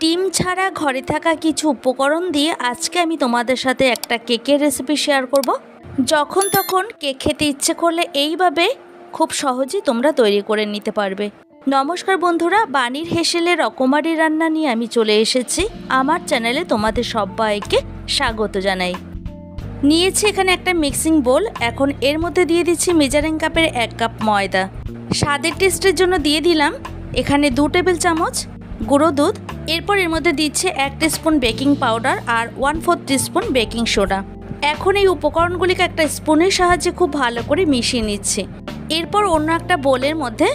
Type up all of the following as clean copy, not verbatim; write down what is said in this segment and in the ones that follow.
ডিম ছাড়া ঘরে থাকা কিছু উপকরণ দিয়ে আজকে আমি তোমাদের সাথে একটা কেকের রেসিপি শেয়ার করব। যখন তখন কেক খেতে ইচ্ছে করলে এইভাবে খুব সহজেই তোমরা তৈরি করে নিতে পারবে। নমস্কার বন্ধুরা, বানির হেসেলের রকমারি রান্না নিয়ে আমি চলে এসেছি। আমার চ্যানেলে তোমাদের সবাইকে স্বাগত জানাই। নিয়েছি এখানে একটা মিক্সিং বোল। এখন এর মধ্যে দিয়ে দিচ্ছি মেজারিং কাপের 1 কাপ ময়দা। স্বাদের টেস্টের জন্য দিয়ে দিলাম এখানে 2 টেবিল চামচ গুঁড়ো দুধ। এরপর এর মধ্যে দিচ্ছে 1 টিস্পুন বেকিং পাউডার আর 1/4 টিস্পুন বেকিং সোডা। এখন এই উপকরণগুলিকে একটা স্পুনের সাহায্যে খুব ভালো করে মিশিয়ে নিচ্ছি। এরপর অন্য একটা বোলের মধ্যে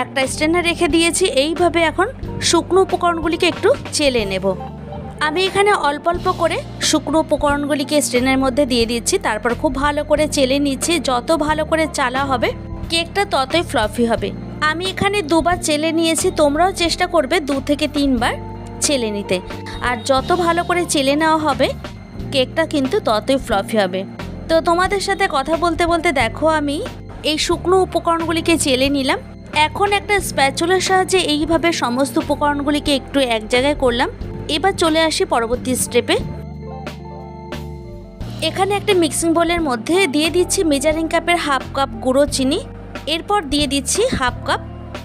একটা স্ট্রেনার রেখে দিয়েছি। এইভাবে এখন শুকনো উপকরণগুলিকে একটু চেলে নেব। আমি এখানে অল্প অল্প করে শুকনো উপকরণগুলিকে স্ট্রেনারের মধ্যে দিয়ে দিচ্ছি, তারপর খুব ভালো করে চেলে নিচ্ছি। যত ভালো করে চালা হবে কেকটা ততই ফ্লাফি হবে। আমি এখানে 2 বার চেলে নিয়েছি, তোমরাও চেষ্টা করবে 2 থেকে 3 বার চেলে নিতে। আর যত ভালো করে চেলে নেওয়া হবে কেকটা কিন্তু ততই ফ্লাফি হবে। তো তোমাদের সাথে কথা বলতে বলতে দেখো আমি এই শুকনো উপকরণগুলিকে চেলে নিলাম। এখন একটা স্প্যাচুলার সাহায্যে এইভাবে সমস্ত উপকরণগুলিকে একটু এক জায়গায় করলাম। এবার চলে আসি পরবর্তী স্টেপে। এখানে একটা মিক্সিং বোলের মধ্যে দিয়ে দিচ্ছি মেজারিং কাপের 1/2 কাপ গুঁড়ো চিনি। এরপর দিয়ে দিচ্ছি 1/2 কাপ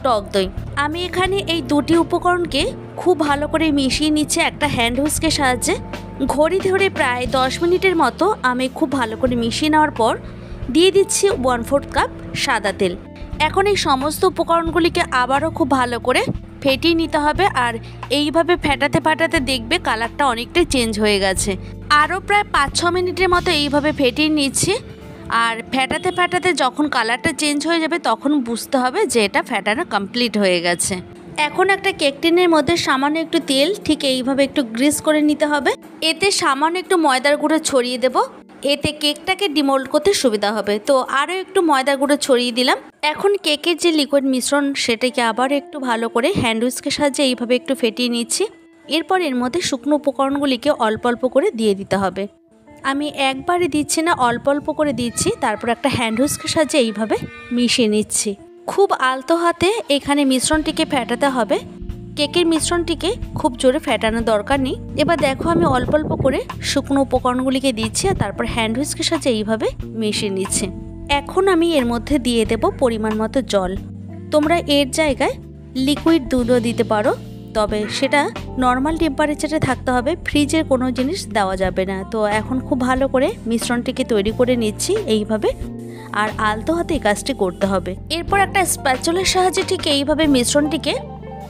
টক দই। আমি এখানে এই দুটি উপকরণকে খুব ভালো করে মিশিয়ে নিচ্ছি একটা হ্যান্ড হুইস্কের সাহায্যে। ঘড়ি ধরে প্রায় 10 মিনিটের মতো আমি খুব ভালো করে মিশিয়ে নেওয়ার পর দিয়ে দিচ্ছি 1/4 কাপ সাদা তেল। এখন এই সমস্ত উপকরণগুলিকে আবারও খুব ভালো করে ফেটিয়ে নিতে হবে। আর এইভাবে ফেটাতে ফাটাতে দেখবে কালারটা অনেকটাই চেঞ্জ হয়ে গেছে। আরও প্রায় 5-6 মিনিটের মতো এইভাবে ফেটিয়ে নিচ্ছি। আর ফেটাতে ফেটাতে যখন কালারটা চেঞ্জ হয়ে যাবে তখন বুঝতে হবে যে এটা ফেটানো কমপ্লিট হয়ে গেছে। এখন একটা কেক টিনের মধ্যে সামান্য একটু তেল ঠিক এইভাবে একটু গ্রিস করে নিতে হবে। এতে সামান্য একটু ময়দার গুঁড়ো ছড়িয়ে দেব, এতে কেকটাকে ডিমোল্ড করতে সুবিধা হবে। তো আরও একটু ময়দার গুঁড়ো ছড়িয়ে দিলাম। এখন কেকের যে লিকুইড মিশ্রণ সেটাকে আবার একটু ভালো করে হ্যান্ড হুইস্কের সাহায্যে এইভাবে একটু ফেটিয়ে নিচ্ছি। এরপর এর মধ্যে শুকনো উপকরণগুলিকে অল্প অল্প করে দিয়ে দিতে হবে। আমি একবারে দিচ্ছি না, অল্প অল্প করে দিচ্ছি। তারপর একটা হ্যান্ড হুইস্কের সাহায্যে এইভাবে মিশিয়ে নিচ্ছি। খুব আলতো হাতে এখানে মিশ্রণটিকে ফেটাতে হবে। কেকের মিশ্রণটিকে খুব জোরে ফেটানোর দরকার নেই। এবার দেখো আমি অল্প অল্প করে শুকনো উপকরণগুলিকে দিচ্ছি আর তারপর হ্যান্ড হুইস্কের সাহায্যে এইভাবে মিশিয়ে নিচ্ছি। এখন আমি এর মধ্যে দিয়ে দেব পরিমাণ মতো জল। তোমরা এর জায়গায় লিকুইড দুধও দিতে পারো, তবে সেটা নর্মাল টেম্পারেচারে থাকতে হবে, ফ্রিজের কোনো জিনিস দেওয়া যাবে না। তো এখন খুব ভালো করে মিশ্রণটিকে তৈরি করে নিচ্ছি এইভাবে। আর আলতো হাতে এই কাজটি করতে হবে। এরপর একটা স্প্যাচুলার সাহায্যে ঠিক এইভাবে মিশ্রণটিকে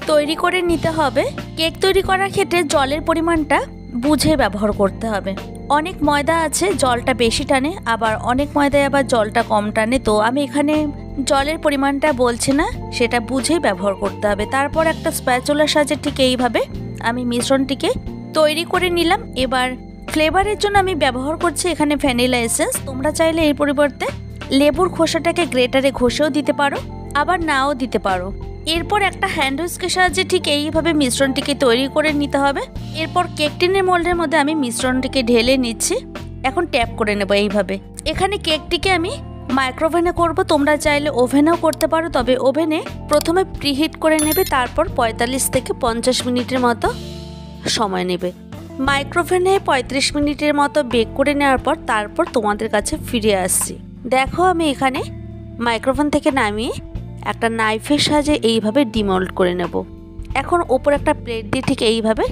তৈরি করে নিতে হবে। কেক তৈরি করার ক্ষেত্রে জলের পরিমাণটা বুঝে ব্যবহার করতে হবে। অনেক ময়দা আছে জলটা বেশি টানে, আবার অনেক ময়দায় আবার জলটা কম টানে। তো আমি এখানে জলের পরিমাণটা বলছি না, সেটা বুঝেই ব্যবহার করতে হবে। তারপর একটা স্প্যাচুলার সাহায্যে ঠিক এইভাবে আমি মিশ্রণটিকে তৈরি করে নিলাম। এবার ফ্লেভারের জন্য আমি ব্যবহার করছি এখানে ভ্যানিলা এসেন্স। তোমরা চাইলে এর পরিবর্তে লেবুর খোসাটাকে গ্রেটারে ঘষেও দিতে পারো, আবার নাও দিতে পারো। এরপর একটা হ্যান্ড হুইস্কের সাহায্যে ঠিক এইভাবে মিশ্রণটিকে তৈরি করে নিতে হবে। এরপর কেক টিনের মোল্ডের মধ্যে আমি মিশ্রণটিকে ঢেলে নিচ্ছি। এখন ট্যাপ করে নেব এইভাবে। এখানে কেকটিকে আমি মাইক্রোওভেনে করব, তোমরা চাইলে ওভেনেও করতে পারো। তবে ওভেনে প্রথমে প্রিহিট করে নেবে, তারপর 45 থেকে 50 মিনিটের মতো সময় নেবে। মাইক্রোওভেনে 35 মিনিটের মতো বেক করে নেওয়ার পর তারপর তোমাদের কাছে ফিরে আসছি। দেখো আমি এখানে মাইক্রোওভেন থেকে নামিয়ে একটা নাইফের সাহায্যে এইভাবে ডিমোল্ড করে নেব। এখন ওপর একটা প্লেট দিয়ে ঠিক এইভাবে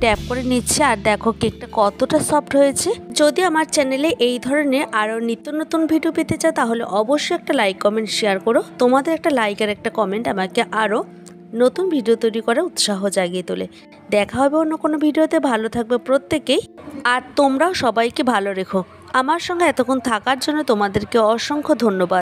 ট্যাপ করে নিচ্ছে। আর দেখো কেকটা কতটা সফট হয়েছে। যদি আমার চ্যানেলে এই ধরনের আরও নিত্য নতুন ভিডিও পেতে চাও তাহলে অবশ্যই একটা লাইক কমেন্ট শেয়ার করো। তোমাদের একটা লাইক আর একটা কমেন্ট আমাকে আরও নতুন ভিডিও তৈরি করার উৎসাহ জাগিয়ে তোলে। দেখা হবে অন্য কোনো ভিডিওতে। ভালো থাকবে প্রত্যেকেই, আর তোমরাও সবাইকে ভালো রেখো। আমার সঙ্গে এতক্ষণ থাকার জন্য তোমাদেরকে অসংখ্য ধন্যবাদ।